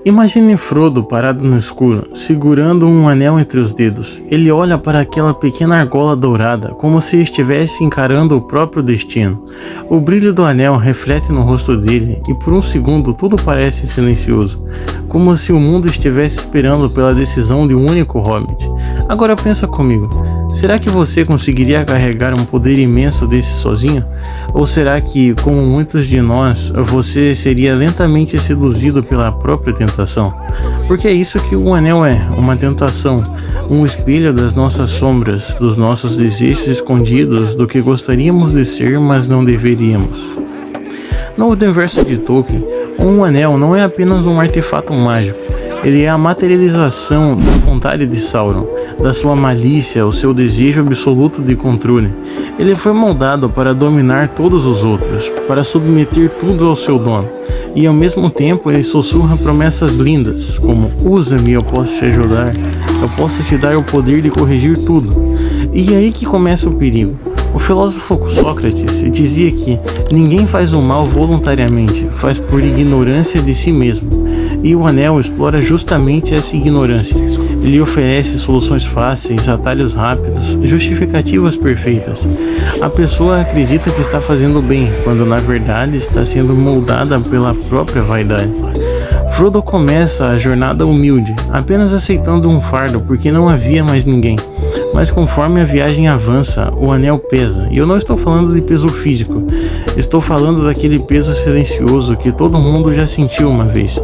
Imagine Frodo parado no escuro, segurando um anel entre os dedos. Ele olha para aquela pequena argola dourada, como se estivesse encarando o próprio destino. O brilho do anel reflete no rosto dele e por um segundo tudo parece silencioso, como se o mundo estivesse esperando pela decisão de um único hobbit. Agora pensa comigo, será que você conseguiria carregar um poder imenso desse sozinho? Ou será que, como muitos de nós, você seria lentamente seduzido pela própria tentação? Porque é isso que o anel é, uma tentação, um espelho das nossas sombras, dos nossos desejos escondidos, do que gostaríamos de ser, mas não deveríamos. No universo de Tolkien, um anel não é apenas um artefato mágico. Ele é a materialização da vontade de Sauron, da sua malícia, o seu desejo absoluto de controle. Ele foi moldado para dominar todos os outros, para submeter tudo ao seu dono. E ao mesmo tempo ele sussurra promessas lindas, como usa-me, eu posso te ajudar, eu posso te dar o poder de corrigir tudo. E é aí que começa o perigo. O filósofo Sócrates dizia que ninguém faz o mal voluntariamente, faz por ignorância de si mesmo. E o anel explora justamente essa ignorância. Ele oferece soluções fáceis, atalhos rápidos, justificativas perfeitas. A pessoa acredita que está fazendo bem, quando na verdade está sendo moldada pela própria vaidade. Frodo começa a jornada humilde, apenas aceitando um fardo porque não havia mais ninguém. Mas conforme a viagem avança, o anel pesa. E eu não estou falando de peso físico, estou falando daquele peso silencioso que todo mundo já sentiu uma vez.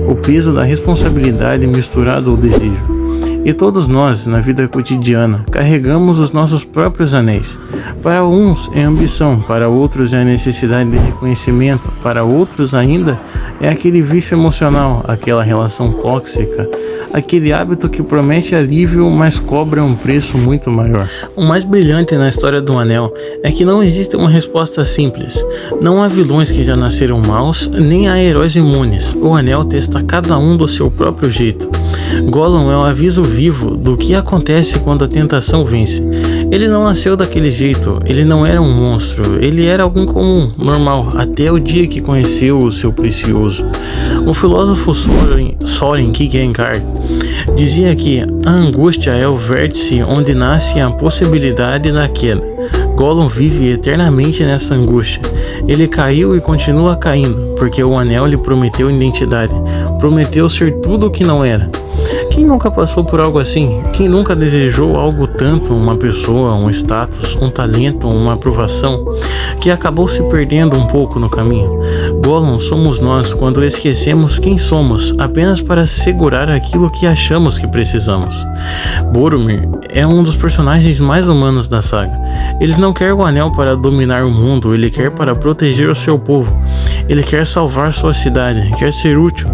O peso da responsabilidade misturado ao desejo. E todos nós, na vida cotidiana, carregamos os nossos próprios anéis. Para uns é ambição, para outros é a necessidade de reconhecimento, para outros ainda é aquele vício emocional, aquela relação tóxica, aquele hábito que promete alívio, mas cobra um preço muito maior. O mais brilhante na história do anel é que não existe uma resposta simples. Não há vilões que já nasceram maus, nem há heróis imunes. O anel testa cada um do seu próprio jeito. Gollum é um aviso vivo do que acontece quando a tentação vence. Ele não nasceu daquele jeito, ele não era um monstro, ele era alguém comum, normal, até o dia que conheceu o seu precioso. O filósofo Soren Kierkegaard dizia que a angústia é o vértice onde nasce a possibilidade da queda. Gollum vive eternamente nessa angústia. Ele caiu e continua caindo, porque o anel lhe prometeu identidade, prometeu ser tudo o que não era. Quem nunca passou por algo assim? Quem nunca desejou algo tanto, uma pessoa, um status, um talento, uma aprovação, que acabou se perdendo um pouco no caminho? Gollum somos nós quando esquecemos quem somos, apenas para segurar aquilo que achamos que precisamos. Boromir é um dos personagens mais humanos da saga. Ele não quer o anel para dominar o mundo, ele quer para proteger o seu povo. Ele quer salvar sua cidade, quer ser útil.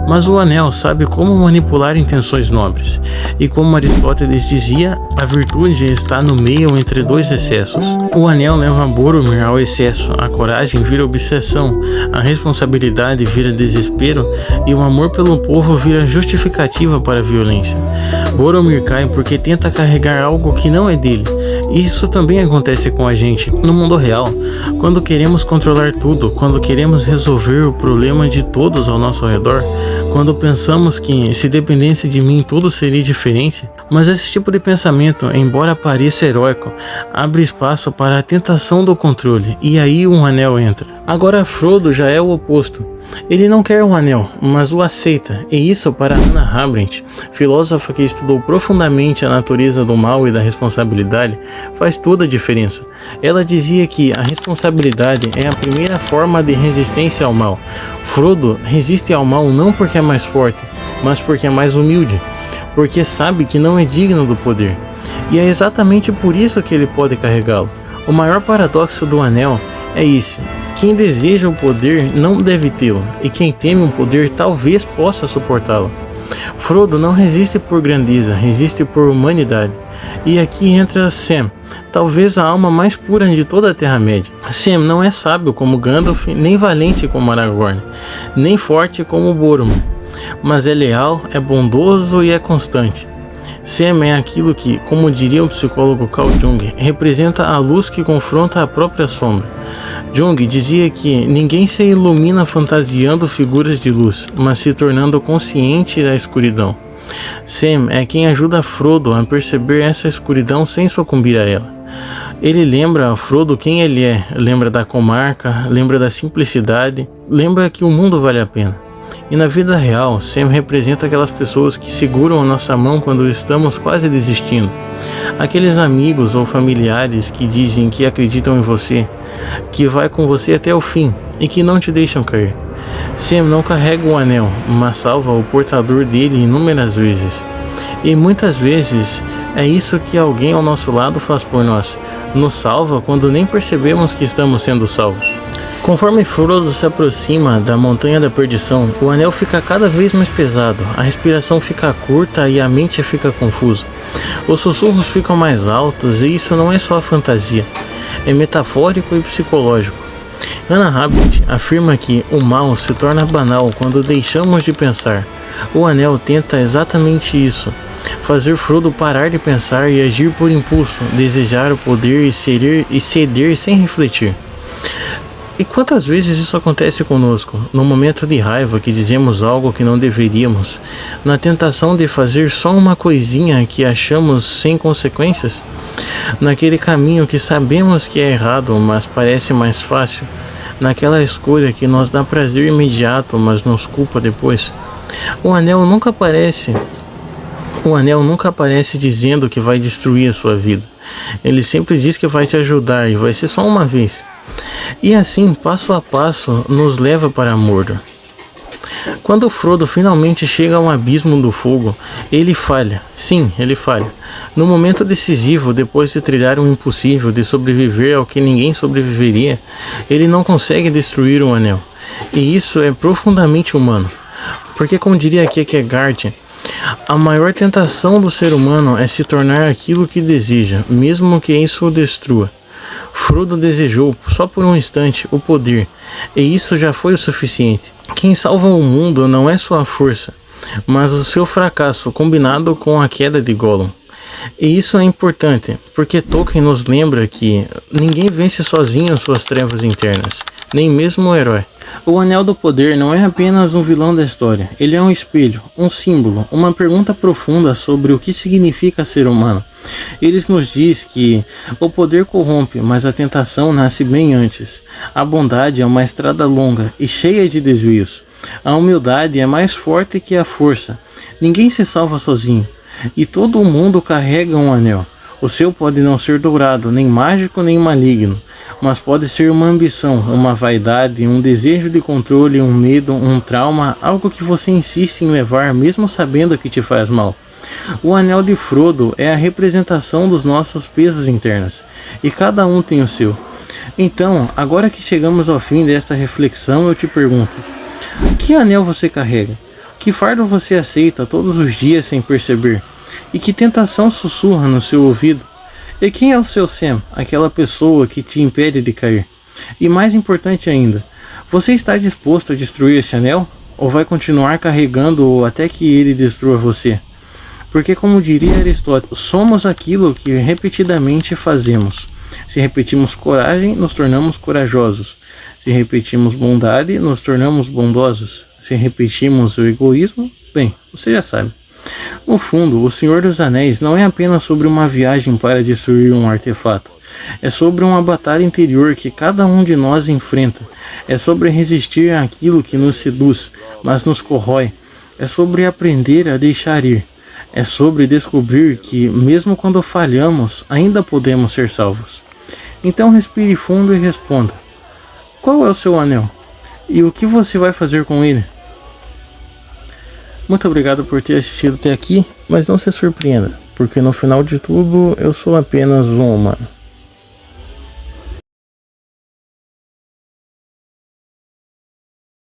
Mas o anel sabe como manipular intenções nobres. E como Aristóteles dizia, a virtude está no meio entre dois excessos. O anel leva Boromir ao excesso, a coragem vira obsessão, a responsabilidade vira desespero e o amor pelo povo vira justificativa para a violência. Boromir cai porque tenta carregar algo que não é dele. Isso também acontece com a gente no mundo real, quando queremos controlar tudo, quando queremos resolver o problema de todos ao nosso redor, quando pensamos que se dependesse de mim tudo seria diferente. Mas esse tipo de pensamento, embora pareça heróico, abre espaço para a tentação do controle, e aí um anel entra. Agora Frodo já é o oposto. Ele não quer um anel, mas o aceita, e isso para Hannah Arendt, filósofa que estudou profundamente a natureza do mal e da responsabilidade, faz toda a diferença. Ela dizia que a responsabilidade é a primeira forma de resistência ao mal. Frodo resiste ao mal não porque é mais forte, mas porque é mais humilde, porque sabe que não é digno do poder. E é exatamente por isso que ele pode carregá-lo. O maior paradoxo do anel é isso: quem deseja o poder não deve tê-lo, e quem teme um poder talvez possa suportá-lo. Frodo não resiste por grandeza, resiste por humanidade. E aqui entra Sam, talvez a alma mais pura de toda a Terra-média. Sam não é sábio como Gandalf, nem valente como Aragorn, nem forte como Boromir, mas é leal, é bondoso e é constante. Sam é aquilo que, como diria o psicólogo Carl Jung, representa a luz que confronta a própria sombra. Jung dizia que ninguém se ilumina fantasiando figuras de luz, mas se tornando consciente da escuridão. Sam é quem ajuda Frodo a perceber essa escuridão sem sucumbir a ela. Ele lembra a Frodo quem ele é, lembra da comarca, lembra da simplicidade, lembra que o mundo vale a pena. E na vida real, Sam representa aquelas pessoas que seguram a nossa mão quando estamos quase desistindo. Aqueles amigos ou familiares que dizem que acreditam em você, que vai com você até o fim e que não te deixam cair. Sam não carrega o anel, mas salva o portador dele inúmeras vezes. E muitas vezes é isso que alguém ao nosso lado faz por nós. Nos salva quando nem percebemos que estamos sendo salvos. Conforme Frodo se aproxima da Montanha da Perdição, o anel fica cada vez mais pesado, a respiração fica curta e a mente fica confusa. Os sussurros ficam mais altos e isso não é só fantasia, é metafórico e psicológico. Hannah Rabbit afirma que o mal se torna banal quando deixamos de pensar. O anel tenta exatamente isso, fazer Frodo parar de pensar e agir por impulso, desejar o poder e ceder sem refletir. E quantas vezes isso acontece conosco, no momento de raiva que dizemos algo que não deveríamos, na tentação de fazer só uma coisinha que achamos sem consequências, naquele caminho que sabemos que é errado, mas parece mais fácil, naquela escolha que nos dá prazer imediato, mas nos culpa depois. O anel nunca aparece dizendo que vai destruir a sua vida. Ele sempre diz que vai te ajudar e vai ser só uma vez. E assim, passo a passo, nos leva para Mordor. Quando Frodo finalmente chega a um abismo do fogo, ele falha. Sim, ele falha. No momento decisivo, depois de trilhar o impossível de sobreviver ao que ninguém sobreviveria, ele não consegue destruir o anel. E isso é profundamente humano. Porque, como diria Kierkegaard, a maior tentação do ser humano é se tornar aquilo que deseja, mesmo que isso o destrua. Frodo desejou, só por um instante, o poder, e isso já foi o suficiente. Quem salva o mundo não é sua força, mas o seu fracasso combinado com a queda de Gollum. E isso é importante, porque Tolkien nos lembra que ninguém vence sozinho suas trevas internas, nem mesmo o herói. O Anel do Poder não é apenas um vilão da história, ele é um espelho, um símbolo, uma pergunta profunda sobre o que significa ser humano. Ele nos diz que o poder corrompe, mas a tentação nasce bem antes. A bondade é uma estrada longa e cheia de desvios. A humildade é mais forte que a força. Ninguém se salva sozinho, e todo mundo carrega um anel. O seu pode não ser dourado, nem mágico, nem maligno, mas pode ser uma ambição, uma vaidade, um desejo de controle, um medo, um trauma, algo que você insiste em levar mesmo sabendo que te faz mal. O anel de Frodo é a representação dos nossos pesos internos, e cada um tem o seu. Então, agora que chegamos ao fim desta reflexão, eu te pergunto: que anel você carrega? Que fardo você aceita todos os dias sem perceber? E que tentação sussurra no seu ouvido? E quem é o seu Sam, aquela pessoa que te impede de cair? E mais importante ainda, você está disposto a destruir esse anel? Ou vai continuar carregando-o até que ele destrua você? Porque, como diria Aristóteles, somos aquilo que repetidamente fazemos. Se repetimos coragem, nos tornamos corajosos. Se repetimos bondade, nos tornamos bondosos. Se repetimos o egoísmo, bem, você já sabe. No fundo, O Senhor dos Anéis não é apenas sobre uma viagem para destruir um artefato. É sobre uma batalha interior que cada um de nós enfrenta. É sobre resistir àquilo que nos seduz, mas nos corrói. É sobre aprender a deixar ir. É sobre descobrir que, mesmo quando falhamos, ainda podemos ser salvos. Então respire fundo e responda: qual é o seu anel? E o que você vai fazer com ele? Muito obrigado por ter assistido até aqui, mas não se surpreenda, porque no final de tudo eu sou apenas um humano.